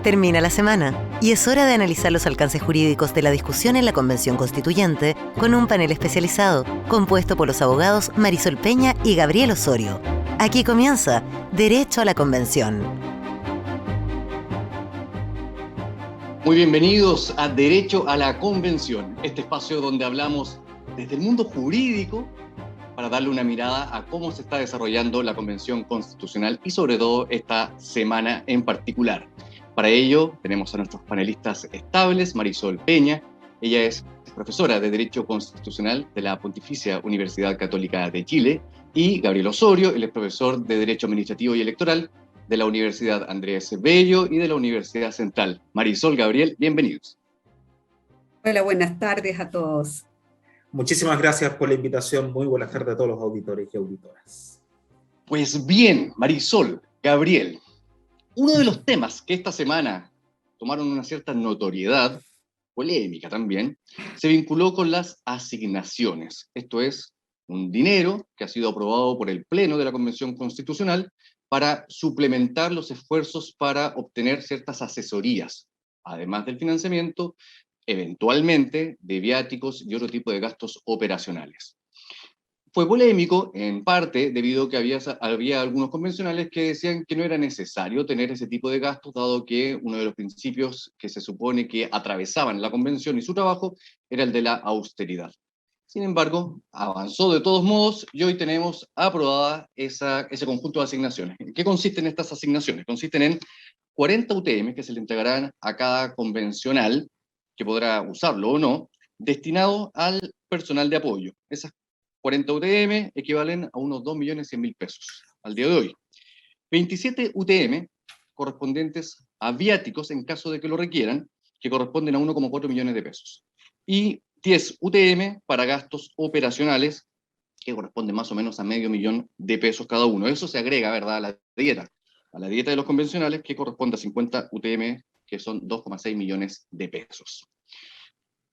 Termina la semana y es hora de analizar los alcances jurídicos de la discusión en la Convención Constituyente con un panel especializado compuesto por los abogados Marisol Peña y Gabriel Osorio. Aquí comienza Derecho a la Convención. Muy bienvenidos a Derecho a la Convención, este espacio donde hablamos desde el mundo jurídico para darle una mirada a cómo se está desarrollando la Convención Constitucional y sobre todo esta semana en particular. Para ello tenemos a nuestros panelistas estables, Marisol Peña, ella es profesora de Derecho Constitucional de la Pontificia Universidad Católica de Chile, y Gabriel Osorio, él es profesor de Derecho Administrativo y Electoral de la Universidad Andrés Bello y de la Universidad Central. Marisol, Gabriel, bienvenidos. Hola, buenas tardes a todos. Muchísimas gracias por la invitación. Muy buenas tardes a todos los auditores y auditoras. Pues bien, Marisol, Gabriel, uno de los temas que esta semana tomaron una cierta notoriedad, polémica también, se vinculó con las asignaciones. Esto es, un dinero que ha sido aprobado por el Pleno de la Convención Constitucional para suplementar los esfuerzos para obtener ciertas asesorías, además del financiamiento, eventualmente, de viáticos y otro tipo de gastos operacionales. Fue polémico, en parte, debido a que había algunos convencionales que decían que no era necesario tener ese tipo de gastos, dado que uno de los principios que se supone que atravesaban la convención y su trabajo era el de la austeridad. Sin embargo, avanzó de todos modos y hoy tenemos aprobada ese conjunto de asignaciones. ¿En qué consisten estas asignaciones? Consisten en 40 UTM que se le entregarán a cada convencional, que podrá usarlo o no, destinado al personal de apoyo. Esas 40 UTM equivalen a unos 2.100.000 pesos al día de hoy. 27 UTM correspondientes a viáticos en caso de que lo requieran, que corresponden a 1,4 millones de pesos. Y 10 UTM para gastos operacionales, que corresponden más o menos a $500.000 de pesos cada uno. Eso se agrega, ¿verdad?, a la dieta de los convencionales, que corresponde a 50 UTM, que son 2,6 millones de pesos.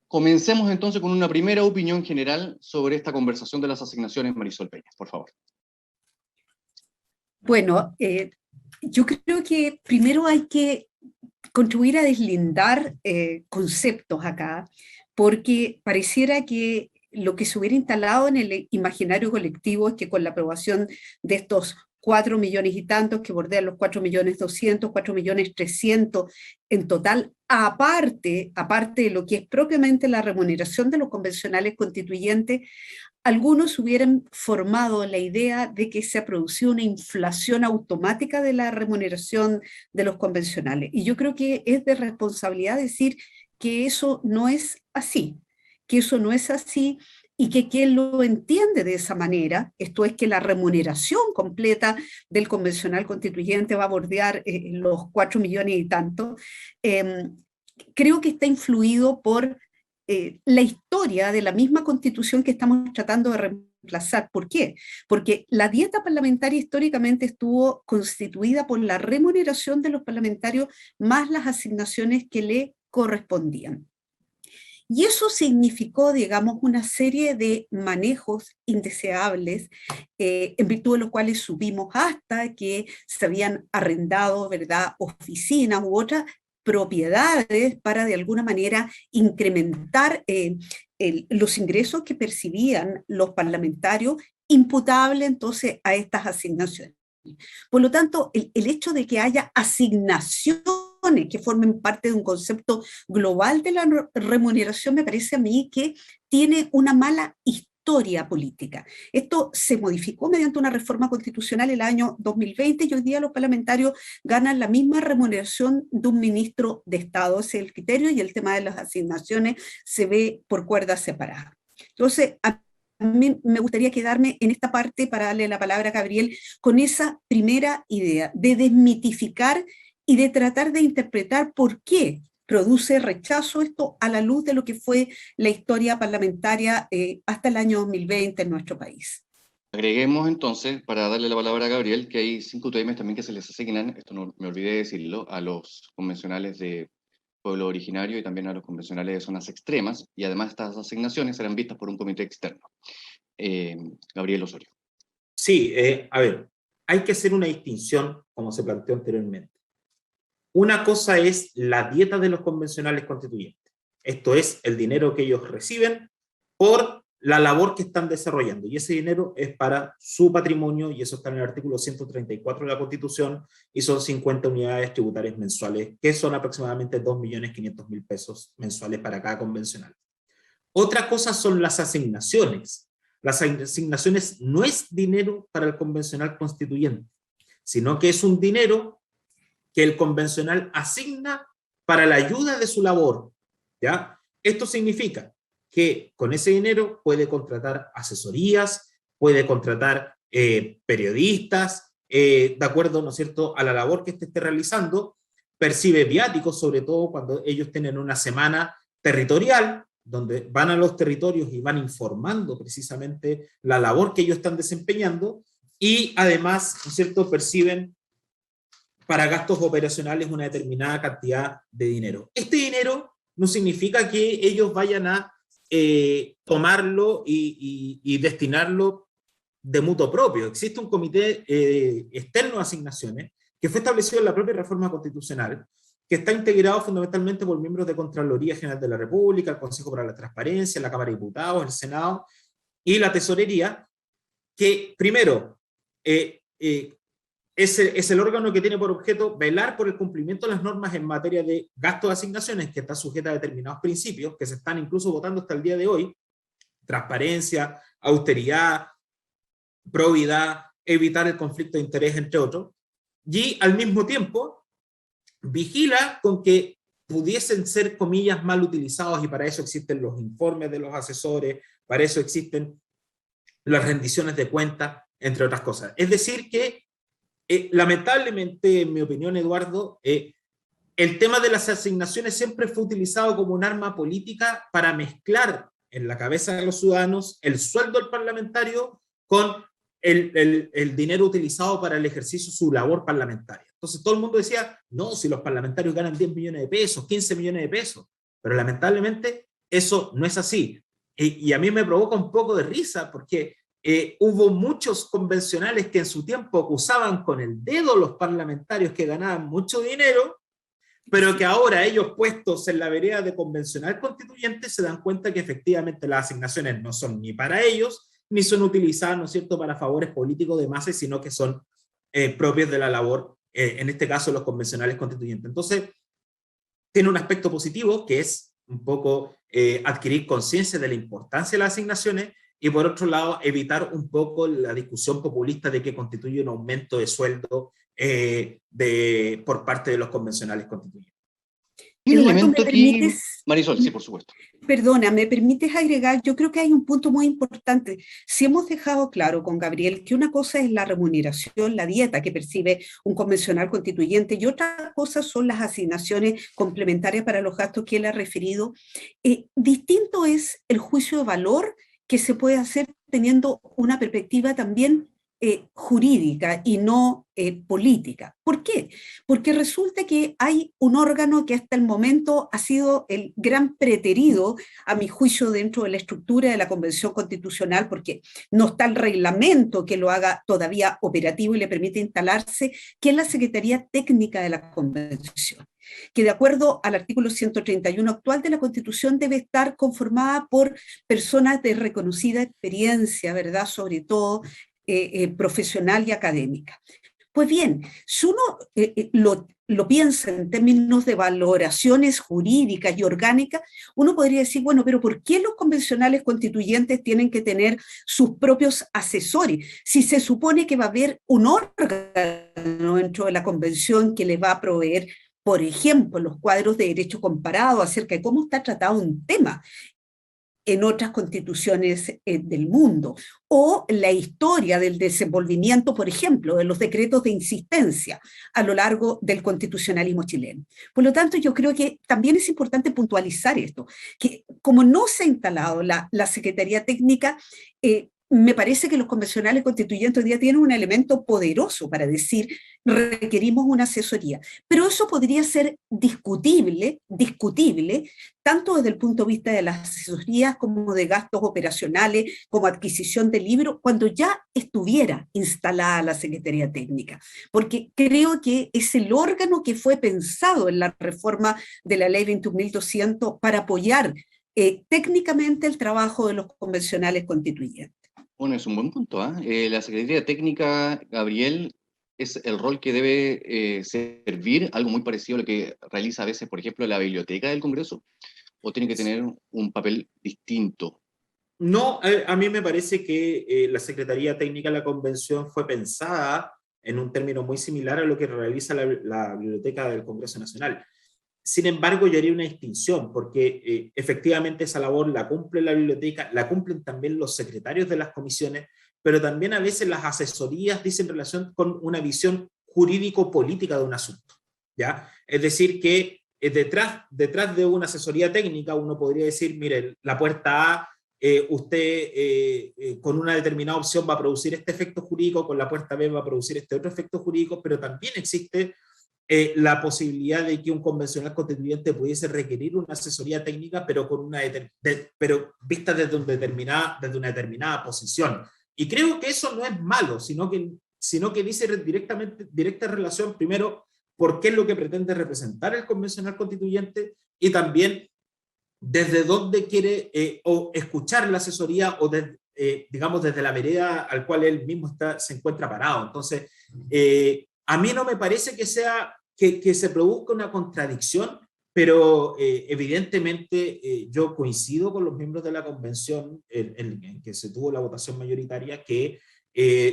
Comencemos entonces con una primera opinión general sobre esta conversación de las asignaciones. Marisol Peña, por favor. Bueno, yo creo que primero hay que contribuir a deslindar conceptos acá, porque pareciera que lo que se hubiera instalado en el imaginario colectivo es que con la aprobación de estos 4 millones y tantos, que bordean los 4.200.000, 4.300.000 en total, aparte de lo que es propiamente la remuneración de los convencionales constituyentes, algunos hubieran formado la idea de que se ha producido una inflación automática de la remuneración de los convencionales. Y yo creo que es de responsabilidad decir que eso no es así, y que quien lo entiende de esa manera, esto es que la remuneración completa del convencional constituyente va a bordear los 4 millones y tanto, creo que está influido por la historia de la misma constitución que estamos tratando de reemplazar. ¿Por qué? Porque la dieta parlamentaria históricamente estuvo constituida por la remuneración de los parlamentarios más las asignaciones que le correspondían. Y eso significó, digamos, una serie de manejos indeseables, en virtud de los cuales subimos hasta que se habían arrendado, ¿verdad?, oficinas u otras propiedades para de alguna manera incrementar los ingresos que percibían los parlamentarios, imputable entonces a estas asignaciones. Por lo tanto, el hecho de que haya asignaciones que formen parte de un concepto global de la remuneración me parece a mí que tiene una mala historia política. Esto se modificó mediante una reforma constitucional el año 2020 y hoy día los parlamentarios ganan la misma remuneración de un ministro de Estado. Ese es el criterio y el tema de las asignaciones se ve por cuerdas separadas. Entonces, a mí me gustaría quedarme en esta parte para darle la palabra a Gabriel con esa primera idea de desmitificar y de tratar de interpretar por qué produce rechazo esto a la luz de lo que fue la historia parlamentaria hasta el año 2020 en nuestro país. Agreguemos entonces, para darle la palabra a Gabriel, que hay 5 UTM también que se les asignan, esto no me olvidé de decirlo, a los convencionales de pueblo originario y también a los convencionales de zonas extremas, y además estas asignaciones serán vistas por un comité externo. Gabriel Osorio. Sí, a ver, hay que hacer una distinción, como se planteó anteriormente. Una cosa es la dieta de los convencionales constituyentes. Esto es el dinero que ellos reciben por la labor que están desarrollando. Y ese dinero es para su patrimonio, y eso está en el artículo 134 de la Constitución, y son 50 unidades tributarias mensuales, que son aproximadamente 2.500.000 pesos mensuales para cada convencional. Otra cosa son las asignaciones. Las asignaciones no es dinero para el convencional constituyente, sino que es un dinero que el convencional asigna para la ayuda de su labor, ¿ya? Esto significa que con ese dinero puede contratar asesorías, puede contratar periodistas, de acuerdo, ¿no es cierto?, a la labor que esté realizando, percibe viáticos, sobre todo cuando ellos tienen una semana territorial, donde van a los territorios y van informando precisamente la labor que ellos están desempeñando, y además, ¿no es cierto?, perciben para gastos operacionales una determinada cantidad de dinero. Este dinero no significa que ellos vayan a tomarlo y destinarlo de mutuo propio. Existe un comité externo de asignaciones que fue establecido en la propia reforma constitucional, que está integrado fundamentalmente por miembros de Contraloría General de la República, el Consejo para la Transparencia, la Cámara de Diputados, el Senado y la Tesorería, que primero es el órgano que tiene por objeto velar por el cumplimiento de las normas en materia de gastos de asignaciones, que está sujeta a determinados principios, que se están incluso votando hasta el día de hoy: transparencia, austeridad, probidad, evitar el conflicto de interés, entre otros, y al mismo tiempo vigila con que pudiesen ser, comillas, mal utilizados, y para eso existen los informes de los asesores, para eso existen las rendiciones de cuentas, entre otras cosas. Es decir que lamentablemente, en mi opinión, Eduardo, el tema de las asignaciones siempre fue utilizado como un arma política para mezclar en la cabeza de los ciudadanos el sueldo del parlamentario con el dinero utilizado para el ejercicio de su labor parlamentaria. Entonces todo el mundo decía, no, si los parlamentarios ganan 10 millones de pesos, 15 millones de pesos, pero lamentablemente eso no es así. Y a mí me provoca un poco de risa porque hubo muchos convencionales que en su tiempo acusaban con el dedo a los parlamentarios que ganaban mucho dinero, pero que ahora ellos, puestos en la vereda de convencional constituyente, se dan cuenta que efectivamente las asignaciones no son ni para ellos, ni son utilizadas, ¿no es cierto?, para favores políticos de masa, sino que son propios de la labor, en este caso los convencionales constituyentes. Entonces, tiene un aspecto positivo, que es un poco adquirir conciencia de la importancia de las asignaciones, y por otro lado, evitar un poco la discusión populista de que constituye un aumento de sueldo por parte de los convencionales constituyentes. Y un Eduardo, elemento ¿me aquí, permites? Marisol, sí, por supuesto. Perdona, ¿me permites agregar? Yo creo que hay un punto muy importante. Si hemos dejado claro con Gabriel que una cosa es la remuneración, la dieta que percibe un convencional constituyente, y otra cosa son las asignaciones complementarias para los gastos que él ha referido, distinto es el juicio de valor que se puede hacer teniendo una perspectiva también jurídica y no política. ¿Por qué? Porque resulta que hay un órgano que hasta el momento ha sido el gran preterido, a mi juicio, dentro de la estructura de la Convención Constitucional, porque no está el reglamento que lo haga todavía operativo y le permite instalarse, que es la Secretaría Técnica de la Convención, que de acuerdo al artículo 131 actual de la Constitución debe estar conformada por personas de reconocida experiencia, ¿verdad?, sobre todo profesional y académica. Pues bien, si uno lo piensa en términos de valoraciones jurídicas y orgánicas, uno podría decir, bueno, pero ¿por qué los convencionales constituyentes tienen que tener sus propios asesores? Si se supone que va a haber un órgano dentro de la convención que les va a proveer, por ejemplo, los cuadros de derecho comparado acerca de cómo está tratado un tema en otras constituciones del mundo, o la historia del desenvolvimiento, por ejemplo, de los decretos de insistencia a lo largo del constitucionalismo chileno. Por lo tanto, yo creo que también es importante puntualizar esto, que como no se ha instalado la Secretaría Técnica, me parece que los convencionales constituyentes hoy día tienen un elemento poderoso para decir requerimos una asesoría, pero eso podría ser discutible, tanto desde el punto de vista de las asesorías como de gastos operacionales, como adquisición de libros, cuando ya estuviera instalada la Secretaría Técnica, porque creo que es el órgano que fue pensado en la reforma de la Ley 21.200 para apoyar técnicamente el trabajo de los convencionales constituyentes. Bueno, es un buen punto, ¿ah? La Secretaría Técnica, Gabriel, es el rol que debe servir, algo muy parecido a lo que realiza a veces, por ejemplo, la Biblioteca del Congreso, o tiene que tener un papel distinto. No, a mí me parece que la Secretaría Técnica de la Convención fue pensada en un término muy similar a lo que realiza la Biblioteca del Congreso Nacional. Sin embargo, yo haría una distinción, porque efectivamente esa labor la cumple la biblioteca, la cumplen también los secretarios de las comisiones, pero también a veces las asesorías dicen relación con una visión jurídico-política de un asunto, ¿ya? Es decir, que detrás de una asesoría técnica uno podría decir, mire, la puerta A, usted con una determinada opción va a producir este efecto jurídico, con la puerta B va a producir este otro efecto jurídico, pero también existe la posibilidad de que un convencional constituyente pudiese requerir una asesoría técnica, pero, pero vista desde una determinada posición. Y creo que eso no es malo, sino que dice directa relación, primero, por qué es lo que pretende representar el convencional constituyente, y también desde dónde quiere o escuchar la asesoría, o digamos desde la vereda al cual él mismo se encuentra parado. Entonces, a mí no me parece que se produzca una contradicción, pero evidentemente yo coincido con los miembros de la convención en que se tuvo la votación mayoritaria, que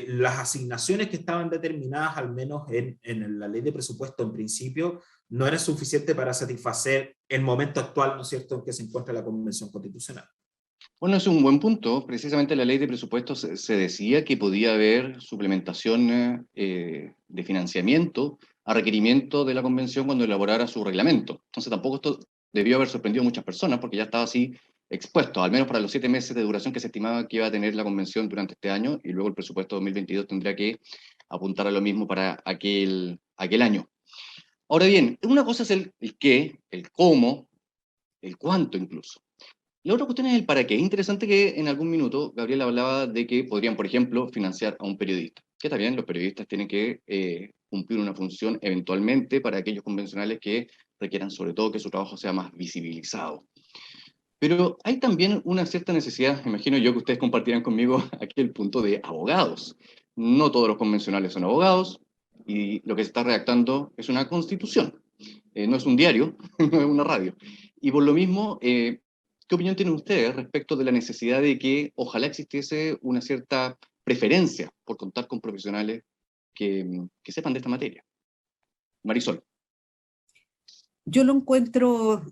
las asignaciones que estaban determinadas, al menos en la ley de presupuesto en principio, no eran suficientes para satisfacer el momento actual, ¿no es cierto?, en que se encuentra la Convención Constitucional. Bueno, es un buen punto. Precisamente en la ley de presupuestos se decía que podía haber suplementación de financiamiento a requerimiento de la convención cuando elaborara su reglamento. Entonces tampoco esto debió haber sorprendido a muchas personas, porque ya estaba así expuesto, al menos para los 7 meses de duración que se estimaba que iba a tener la convención durante este año, y luego el presupuesto 2022 tendría que apuntar a lo mismo para aquel año. Ahora bien, una cosa es el qué, el cómo, el cuánto incluso. La otra cuestión es el para qué. Es interesante que en algún minuto Gabriel hablaba de que podrían, por ejemplo, financiar a un periodista. Que está bien, los periodistas tienen que cumplir una función eventualmente para aquellos convencionales que requieran sobre todo que su trabajo sea más visibilizado. Pero hay también una cierta necesidad, imagino yo que ustedes compartirán conmigo aquí el punto de abogados. No todos los convencionales son abogados, y lo que se está redactando es una constitución. No es un diario, no es una radio. Y por lo mismo, ¿qué opinión tienen ustedes respecto de la necesidad de que ojalá existiese una cierta preferencia por contar con profesionales que sepan de esta materia? Marisol. Yo lo encuentro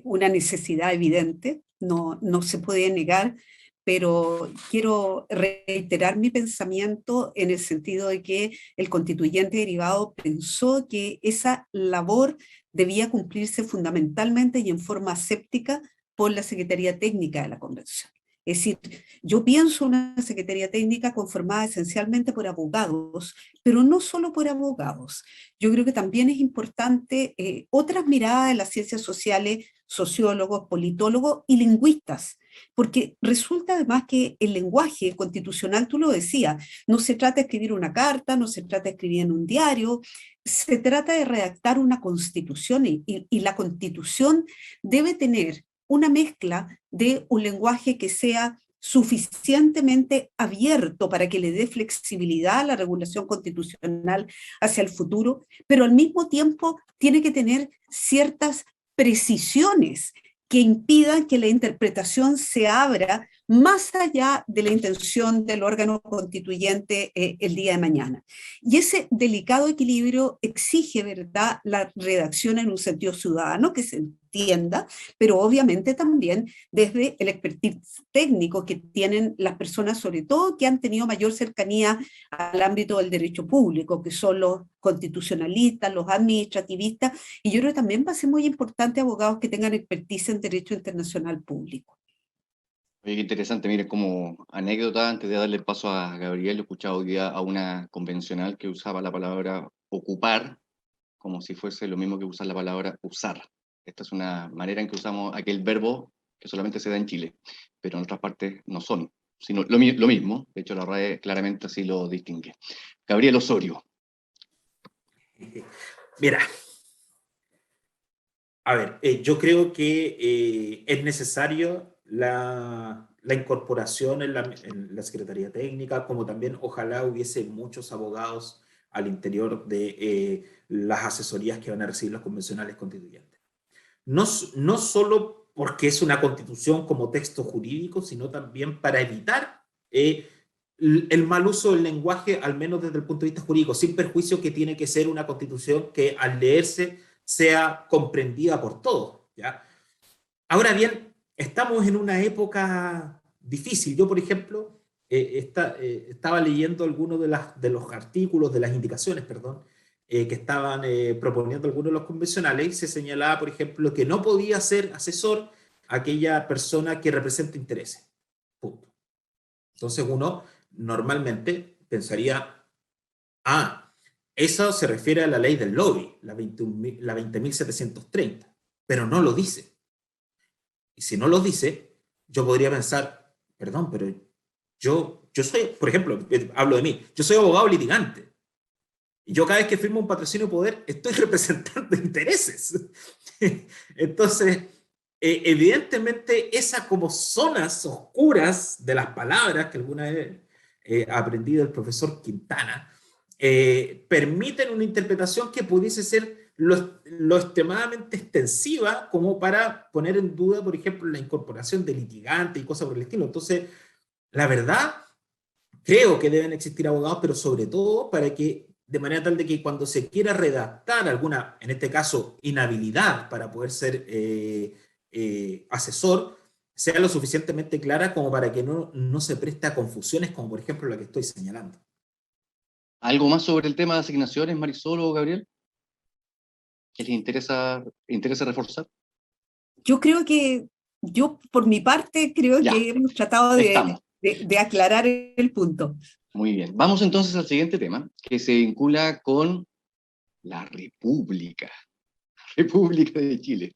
una necesidad evidente, no se puede negar, pero quiero reiterar mi pensamiento en el sentido de que el constituyente derivado pensó que esa labor debía cumplirse fundamentalmente y en forma aséptica por la Secretaría Técnica de la Convención. Es decir, yo pienso una Secretaría Técnica conformada esencialmente por abogados, pero no solo por abogados. Yo creo que también es importante otras miradas de las ciencias sociales, sociólogos, politólogos y lingüistas, porque resulta además que el lenguaje constitucional, tú lo decías, no se trata de escribir una carta, no se trata de escribir en un diario, se trata de redactar una constitución y la constitución debe tener una mezcla de un lenguaje que sea suficientemente abierto para que le dé flexibilidad a la regulación constitucional hacia el futuro, pero al mismo tiempo tiene que tener ciertas precisiones que impidan que la interpretación se abra más allá de la intención del órgano constituyente el día de mañana. Y ese delicado equilibrio exige, ¿verdad?, la redacción en un sentido ciudadano que se entienda, pero obviamente también desde el expertise técnico que tienen las personas, sobre todo que han tenido mayor cercanía al ámbito del derecho público, que son los constitucionalistas, los administrativistas, y yo creo que también va a ser muy importante abogados que tengan expertise en derecho internacional público. Oye, qué interesante, mire, como anécdota, antes de darle el paso a Gabriel, he escuchado hoy día a una convencional que usaba la palabra ocupar como si fuese lo mismo que usar la palabra usar. Esta es una manera en que usamos aquel verbo que solamente se da en Chile, pero en otras partes no son, sino lo mismo. De hecho, la RAE claramente así lo distingue. Gabriel Osorio. Mira, a ver, yo creo que es necesario la incorporación en la Secretaría Técnica, como también ojalá hubiese muchos abogados al interior de las asesorías que van a recibir los convencionales constituyentes. No solo porque es una constitución como texto jurídico, sino también para evitar el mal uso del lenguaje, al menos desde el punto de vista jurídico, sin perjuicio que tiene que ser una constitución que al leerse sea comprendida por todos, ¿ya? Ahora bien, estamos en una época difícil. Yo, por ejemplo, estaba leyendo algunos de los artículos, de las indicaciones, perdón, que estaban proponiendo algunos de los convencionales, y se señalaba, por ejemplo, que no podía ser asesor aquella persona que representa intereses. Punto. Entonces uno normalmente pensaría, eso se refiere a la ley del lobby, la 20.730, pero no lo dice. Y si no lo dice, yo podría pensar, perdón, pero yo soy, por ejemplo, hablo de mí, yo soy abogado litigante. Y yo cada vez que firmo un patrocinio de poder, estoy representando intereses. Entonces, evidentemente, esas como zonas oscuras de las palabras que alguna vez ha aprendido el profesor Quintana, permiten una interpretación que pudiese ser lo extremadamente extensiva como para poner en duda, por ejemplo, la incorporación de litigante y cosas por el estilo. Entonces, la verdad, creo que deben existir abogados, pero sobre todo para que, de manera tal de que cuando se quiera redactar alguna, en este caso, inhabilidad para poder ser asesor, sea lo suficientemente clara como para que no se preste a confusiones como, por ejemplo, la que estoy señalando. ¿Algo más sobre el tema de asignaciones, Marisol o Gabriel? ¿Que les interesa reforzar? Yo por mi parte creo Ya, que hemos tratado estamos. de aclarar el punto. Muy bien. Vamos entonces al siguiente tema, que se vincula con la República. República de Chile.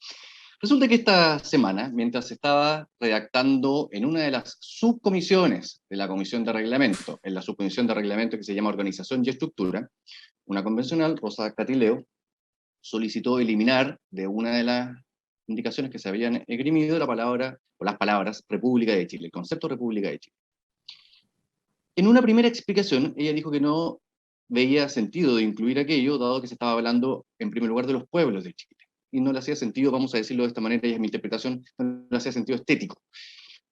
Resulta que esta semana, mientras estaba redactando en una de las subcomisiones de la Comisión de Reglamento, en la subcomisión de Reglamento que se llama Organización y Estructura, una convencional, Rosa Catileo, solicitó eliminar de una de las indicaciones que se habían esgrimido la palabra, o las palabras República de Chile, el concepto República de Chile. En una primera explicación, ella dijo que no veía sentido de incluir aquello, dado que se estaba hablando en primer lugar de los pueblos de Chile. Y no le hacía sentido, vamos a decirlo de esta manera, y es mi interpretación, no le hacía sentido estético.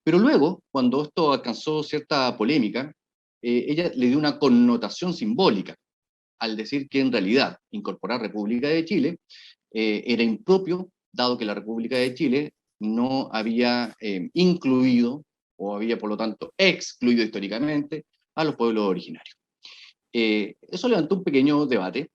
Pero luego, cuando esto alcanzó cierta polémica, ella le dio una connotación simbólica, al decir que en realidad incorporar República de Chile era impropio, dado que la República de Chile no había incluido, o había por lo tanto excluido históricamente, a los pueblos originarios. Eso levantó un pequeño debate.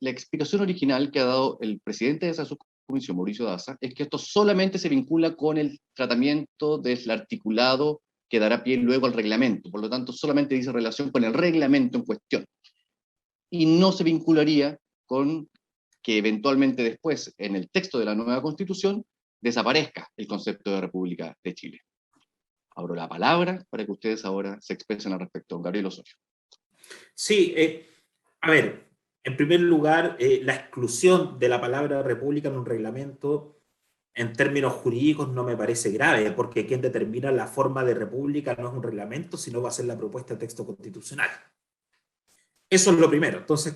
La explicación original que ha dado el presidente de esa subcomisión, Mauricio Daza, es que esto solamente se vincula con el tratamiento del articulado que dará pie luego al reglamento, por lo tanto solamente dice relación con el reglamento en cuestión, y no se vincularía con que eventualmente después, en el texto de la nueva Constitución, desaparezca el concepto de República de Chile. Abro la palabra para que ustedes ahora se expresen al respecto. Gabriel Osorio. Sí, a ver, en primer lugar, la exclusión de la palabra república en un reglamento, en términos jurídicos, no me parece grave, porque quien determina la forma de república no es un reglamento, sino va a ser la propuesta de texto constitucional. Eso es lo primero. Entonces,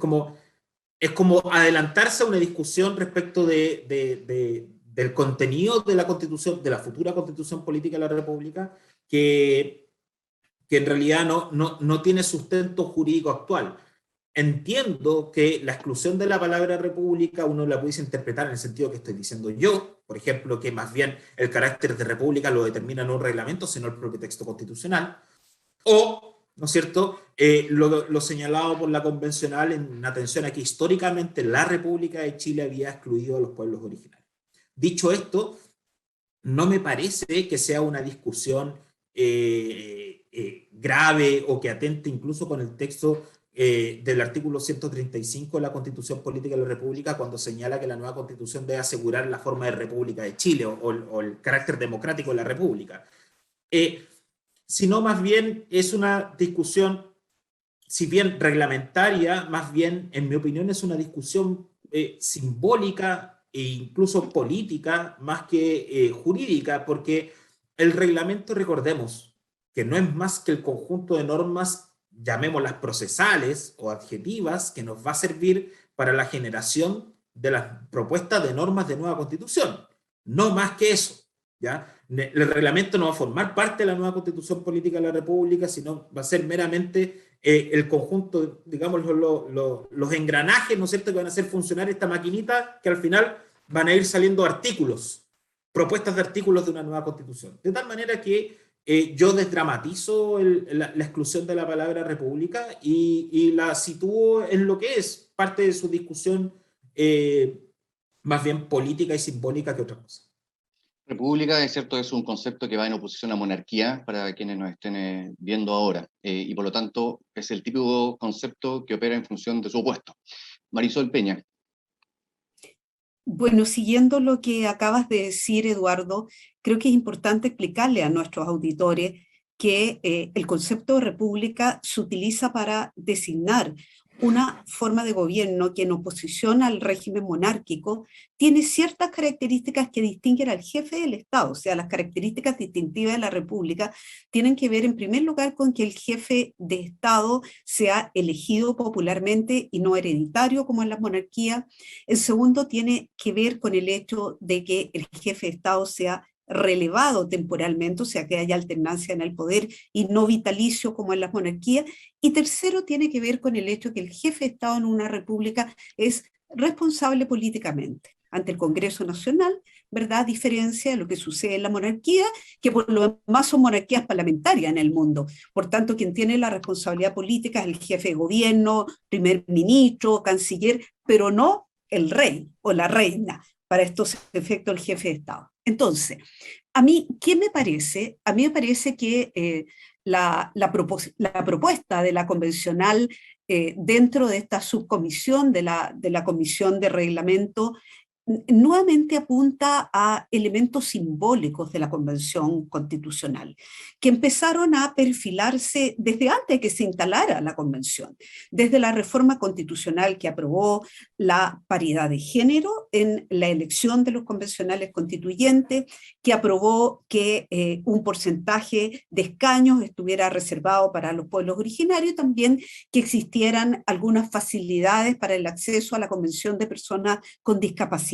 es como adelantarse a una discusión respecto del contenido de la Constitución, de la futura Constitución Política de la República, que en realidad no tiene sustento jurídico actual. Entiendo que la exclusión de la palabra república uno la pudiese interpretar en el sentido que estoy diciendo yo, por ejemplo, que más bien el carácter de república lo determina no un reglamento, sino el propio texto constitucional, o, ¿no es cierto?, lo señalado por la convencional en atención a que históricamente la República de Chile había excluido a los pueblos originarios. Dicho esto, no me parece que sea una discusión grave o que atente incluso con el texto del artículo 135 de la Constitución Política de la República, cuando señala que la nueva Constitución debe asegurar la forma de República de Chile o el carácter democrático de la República. Sino más bien es una discusión, si bien reglamentaria, más bien, en mi opinión, es una discusión simbólica e incluso política, más que jurídica, porque el reglamento, recordemos, que no es más que el conjunto de normas, llamémoslas procesales o adjetivas, que nos va a servir para la generación de las propuestas de normas de nueva Constitución. No más que eso, ¿ya? El reglamento no va a formar parte de la nueva Constitución Política de la República, sino va a ser meramente el conjunto, digamos, los engranajes, ¿no es cierto?, que van a hacer funcionar esta maquinita, que al final van a ir saliendo artículos, propuestas de artículos de una nueva Constitución. De tal manera que yo desdramatizo la exclusión de la palabra república y la sitúo en lo que es parte de su discusión más bien política y simbólica que otra cosa. República, es cierto, es un concepto que va en oposición a monarquía para quienes nos estén viendo ahora, y por lo tanto es el típico concepto que opera en función de su opuesto. Marisol Peña. Bueno, siguiendo lo que acabas de decir, Eduardo, creo que es importante explicarle a nuestros auditores que el concepto de república se utiliza para designar una forma de gobierno que en oposición al régimen monárquico tiene ciertas características que distinguen al jefe del Estado. O sea, las características distintivas de la república tienen que ver en primer lugar con que el jefe de Estado sea elegido popularmente y no hereditario como en las monarquías. En segundo, tiene que ver con el hecho de que el jefe de Estado sea relevado temporalmente, o sea, que haya alternancia en el poder y no vitalicio como en las monarquías. Y tercero, tiene que ver con el hecho de que el jefe de Estado en una república es responsable políticamente ante el Congreso Nacional, ¿verdad? A diferencia de lo que sucede en la monarquía, que por lo demás son monarquías parlamentarias en el mundo. Por tanto, quien tiene la responsabilidad política es el jefe de gobierno, primer ministro, canciller, pero no el rey o la reina, para estos efectos el jefe de Estado. Entonces, a mí, ¿qué me parece? A mí me parece que la propuesta de la convencional dentro de esta subcomisión de la Comisión de Reglamento nuevamente apunta a elementos simbólicos de la Convención Constitucional, que empezaron a perfilarse desde antes de que se instalara la Convención, desde la reforma constitucional que aprobó la paridad de género en la elección de los convencionales constituyentes, que aprobó que un porcentaje de escaños estuviera reservado para los pueblos originarios, y también que existieran algunas facilidades para el acceso a la Convención de personas con discapacidad.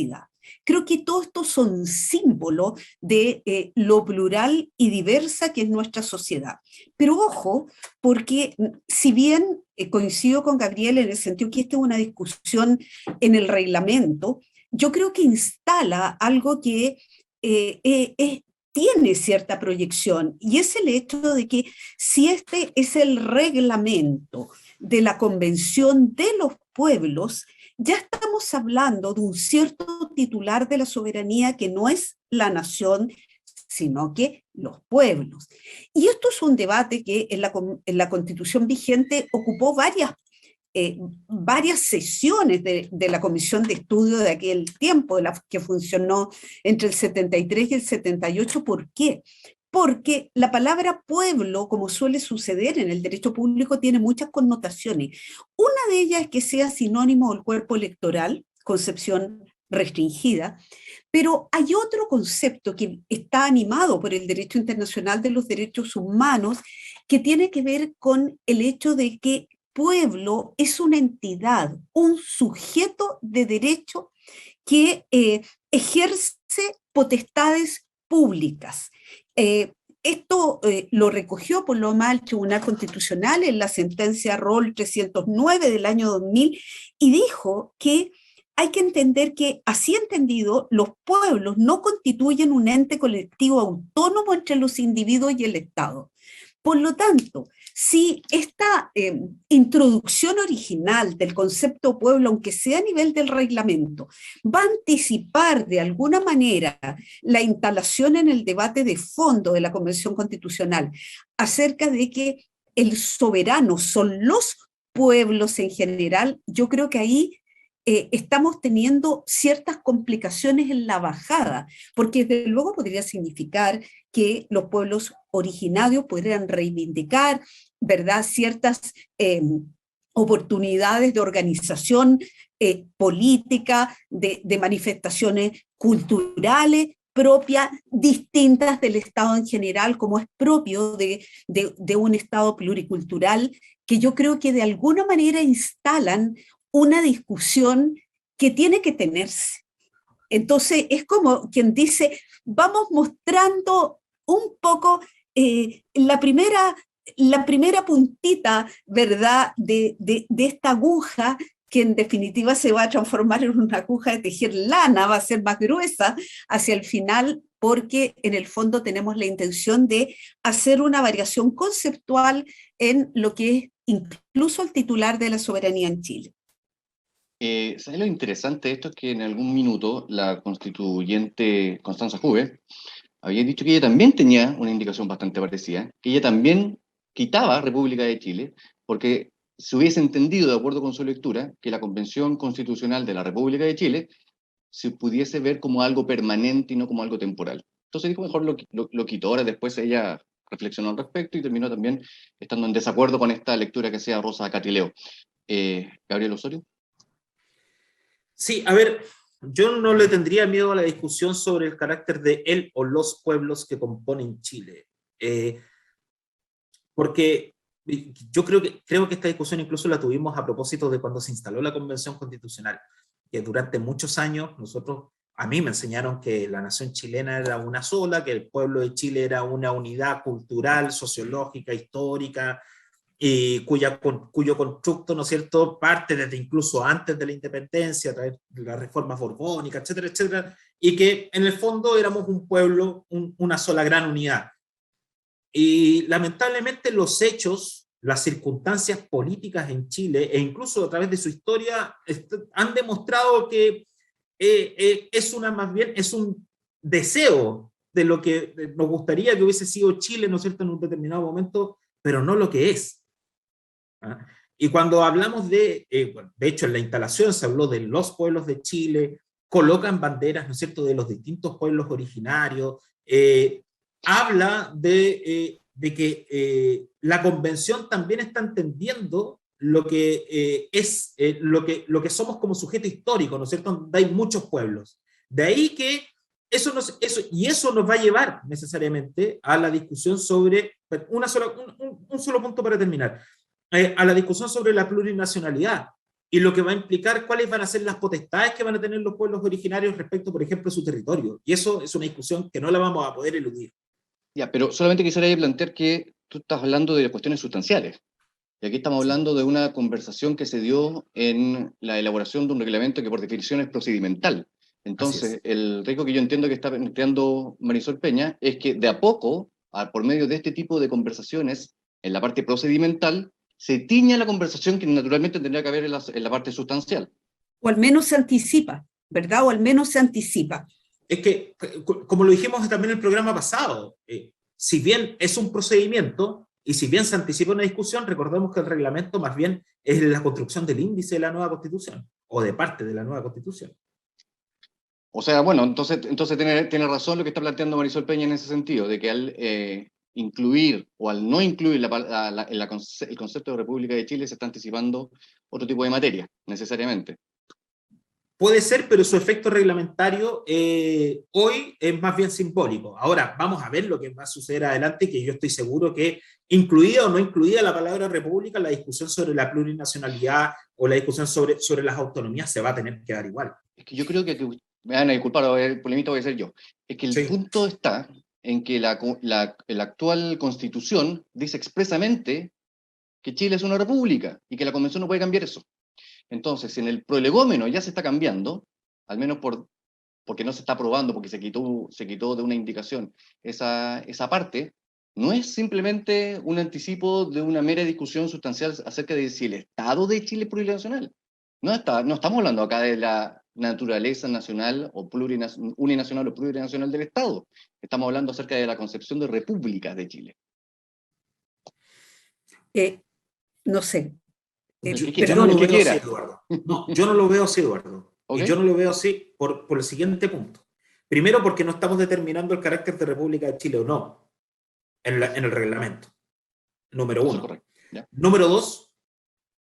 Creo que todos estos son símbolos de lo plural y diversa que es nuestra sociedad. Pero ojo, porque si bien coincido con Gabriel en el sentido que esta es una discusión en el reglamento, yo creo que instala algo que tiene cierta proyección, y es el hecho de que si este es el reglamento de la Convención de los Pueblos, ya estamos hablando de un cierto titular de la soberanía que no es la nación, sino que los pueblos. Y esto es un debate que en la Constitución vigente ocupó varias sesiones de la Comisión de Estudio de aquel tiempo, que funcionó entre el 73 y el 78. ¿Por qué? Porque la palabra pueblo, como suele suceder en el derecho público, tiene muchas connotaciones. Una de ellas es que sea sinónimo del cuerpo electoral, concepción restringida, pero hay otro concepto que está animado por el derecho internacional de los derechos humanos, que tiene que ver con el hecho de que pueblo es una entidad, un sujeto de derecho que ejerce potestades públicas. Esto lo recogió por lo más el Tribunal Constitucional en la sentencia Roll 309 del año 2000 y dijo que hay que entender que, así entendido, los pueblos no constituyen un ente colectivo autónomo entre los individuos y el Estado. Por lo tanto, si esta introducción original del concepto pueblo, aunque sea a nivel del reglamento, va a anticipar de alguna manera la instalación en el debate de fondo de la Convención Constitucional acerca de que el soberano son los pueblos en general, yo creo que ahí estamos teniendo ciertas complicaciones en la bajada, porque desde luego podría significar que los pueblos originarios podrían reivindicar, ¿verdad?, ciertas oportunidades de organización política, de manifestaciones culturales propias, distintas del Estado en general, como es propio de un Estado pluricultural, que yo creo que de alguna manera instalan una discusión que tiene que tenerse. Entonces es como quien dice, vamos mostrando un poco la primera puntita, ¿verdad?, de esta aguja que en definitiva se va a transformar en una aguja de tejer lana, va a ser más gruesa hacia el final, porque en el fondo tenemos la intención de hacer una variación conceptual en lo que es incluso el titular de la soberanía en Chile. ¿Sabes lo interesante de esto? Es que en algún minuto la constituyente Constanza Juve había dicho que ella también tenía una indicación bastante parecida, que ella también quitaba República de Chile, porque se hubiese entendido, de acuerdo con su lectura, que la Convención Constitucional de la República de Chile se pudiese ver como algo permanente y no como algo temporal. Entonces dijo, mejor lo quitó. Ahora después ella reflexionó al respecto y terminó también estando en desacuerdo con esta lectura que hacía Rosa Catileo. Gabriel Osorio. Sí, a ver, yo no le tendría miedo a la discusión sobre el carácter de él o los pueblos que componen Chile. Porque yo creo que esta discusión incluso la tuvimos a propósito de cuando se instaló la Convención Constitucional, que durante muchos años a mí me enseñaron que la nación chilena era una sola, que el pueblo de Chile era una unidad cultural, sociológica, histórica, y cuyo constructo, ¿no es cierto?, parte desde incluso antes de la independencia, a través de las reformas borbónicas, etcétera, etcétera, y que en el fondo éramos un pueblo, una sola gran unidad. Y lamentablemente los hechos, las circunstancias políticas en Chile, e incluso a través de su historia, han demostrado que más bien es un deseo de lo que nos gustaría que hubiese sido Chile, ¿no es cierto?, en un determinado momento, pero no lo que es. ¿Ah? Y cuando hablamos de hecho en la instalación se habló de los pueblos de Chile, colocan banderas, ¿no es cierto?, de los distintos pueblos originarios, habla de que la convención también está entendiendo lo que lo que somos como sujeto histórico, ¿no es cierto?, donde hay muchos pueblos. De ahí que eso nos va a llevar necesariamente a la discusión sobre, un solo punto para terminar, a la discusión sobre la plurinacionalidad y lo que va a implicar cuáles van a ser las potestades que van a tener los pueblos originarios respecto, por ejemplo, a su territorio. Y eso es una discusión que no la vamos a poder eludir. Ya, pero solamente quisiera plantear que tú estás hablando de cuestiones sustanciales. Y aquí estamos hablando de una conversación que se dio en la elaboración de un reglamento que por definición es procedimental. Entonces, el riesgo que yo entiendo que está planteando Marisol Peña es que de a poco, por medio de este tipo de conversaciones, en la parte procedimental, se tiña la conversación que naturalmente tendría que haber en la parte sustancial. O al menos se anticipa, ¿verdad? O al menos se anticipa. Es que, como lo dijimos también en el programa pasado, si bien es un procedimiento, y si bien se anticipa una discusión, recordemos que el reglamento más bien es la construcción del índice de la nueva Constitución, o de parte de la nueva Constitución. O sea, bueno, entonces tiene razón lo que está planteando Marisol Peña en ese sentido, de que al incluir o al no incluir el concepto de República de Chile se está anticipando otro tipo de materia, necesariamente. Puede ser, pero su efecto reglamentario hoy es más bien simbólico. Ahora, vamos a ver lo que va a suceder adelante, que yo estoy seguro que, incluida o no incluida la palabra república, la discusión sobre la plurinacionalidad o la discusión sobre las autonomías se va a tener que dar igual. Es que yo creo que me van a disculpar, el polemista voy a ser yo. Es que el punto está en que la actual Constitución dice expresamente que Chile es una república y que la Convención no puede cambiar eso. Entonces, en el prolegómeno ya se está cambiando, al menos porque no se está aprobando, porque se quitó de una indicación esa parte, no es simplemente un anticipo de una mera discusión sustancial acerca de si el Estado de Chile es plurinacional. No estamos hablando acá de la naturaleza nacional o uninacional o plurinacional del Estado. Estamos hablando acerca de la concepción de repúblicas de Chile. No sé. Yo no lo veo así, Eduardo. No, yo no lo veo así, Eduardo. ¿Okay? Y yo no lo veo así por el siguiente punto. Primero, porque no estamos determinando el carácter de República de Chile o no en el reglamento. Número uno. Número dos,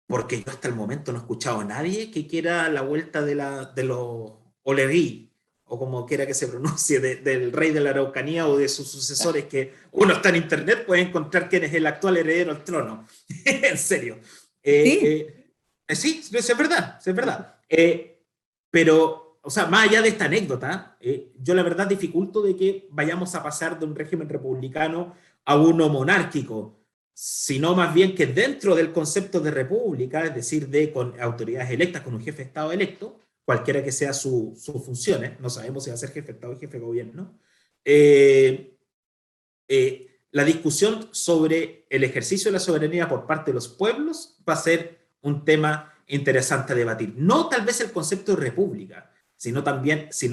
porque yo hasta el momento no he escuchado a nadie que quiera la vuelta de los Oleguí, o como quiera que se pronuncie, del rey de la Araucanía o de sus sucesores, que uno está en internet, puede encontrar quién es el actual heredero al trono. En serio. Sí, es verdad, es verdad. Pero, o sea, más allá de esta anécdota, yo la verdad dificulto de que vayamos a pasar de un régimen republicano a uno monárquico, sino más bien que dentro del concepto de república, es decir, con autoridades electas, con un jefe de Estado electo, cualquiera que sea sus funciones, no sabemos si va a ser jefe de Estado o jefe de gobierno, la discusión sobre el ejercicio de la soberanía por parte de los pueblos va a ser un tema interesante a debatir. No tal vez el concepto de república, sino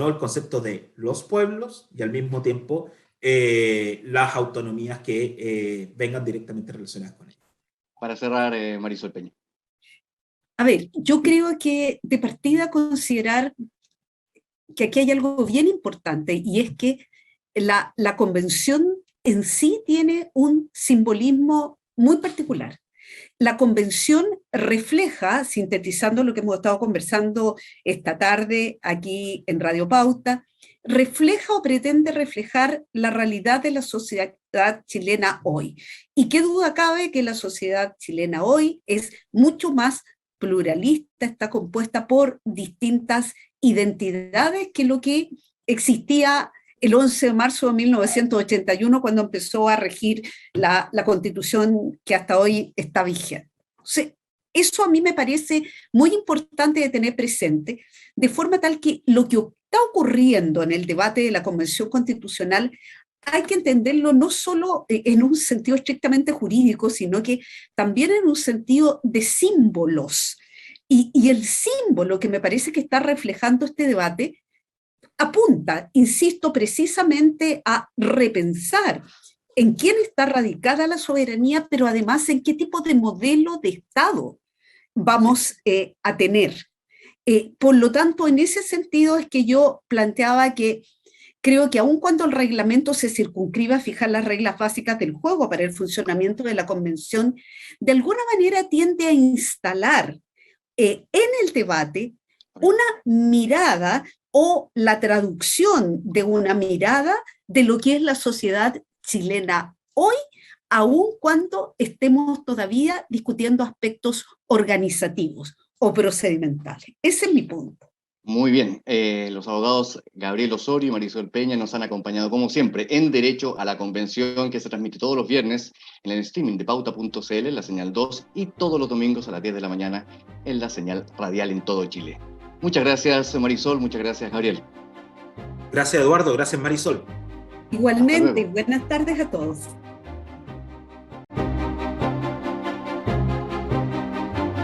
el concepto de los pueblos y al mismo tiempo las autonomías que vengan directamente relacionadas con ellas. Para cerrar, Marisol Peña. A ver, yo creo que de partida considerar que aquí hay algo bien importante, y es que la convención en sí tiene un simbolismo muy particular. La convención refleja, sintetizando lo que hemos estado conversando esta tarde aquí en Radio Pauta, refleja o pretende reflejar la realidad de la sociedad chilena hoy. Y qué duda cabe que la sociedad chilena hoy es mucho más pluralista, está compuesta por distintas identidades que lo que existía el 11 de marzo de 1981, cuando empezó a regir la Constitución que hasta hoy está vigente. O sea, eso a mí me parece muy importante de tener presente, de forma tal que lo que está ocurriendo en el debate de la Convención Constitucional hay que entenderlo no solo en un sentido estrictamente jurídico, sino que también en un sentido de símbolos. Y el símbolo que me parece que está reflejando este debate apunta, insisto, precisamente a repensar en quién está radicada la soberanía, pero además en qué tipo de modelo de Estado vamos a tener. Por lo tanto, en ese sentido es que yo planteaba que creo que aun cuando el reglamento se circunscribe a fijar las reglas básicas del juego para el funcionamiento de la convención, de alguna manera tiende a instalar en el debate una mirada o la traducción de una mirada de lo que es la sociedad chilena hoy, aun cuando estemos todavía discutiendo aspectos organizativos o procedimentales. Ese es mi punto. Muy bien, los abogados Gabriel Osorio y Marisol Peña nos han acompañado como siempre en Derecho a la Convención, que se transmite todos los viernes en el streaming de pauta.cl, en la señal 2, y todos los domingos a las 10 de la mañana en la señal radial en todo Chile. Muchas gracias, Marisol, muchas gracias, Gabriel. Gracias, Eduardo, gracias, Marisol. Igualmente, buenas tardes a todos.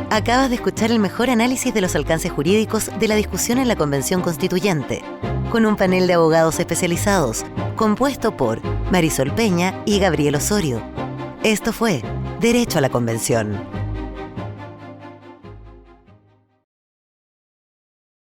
Acabas de escuchar el mejor análisis de los alcances jurídicos de la discusión en la Convención Constituyente, con un panel de abogados especializados, compuesto por Marisol Peña y Gabriel Osorio. Esto fue Derecho a la Convención.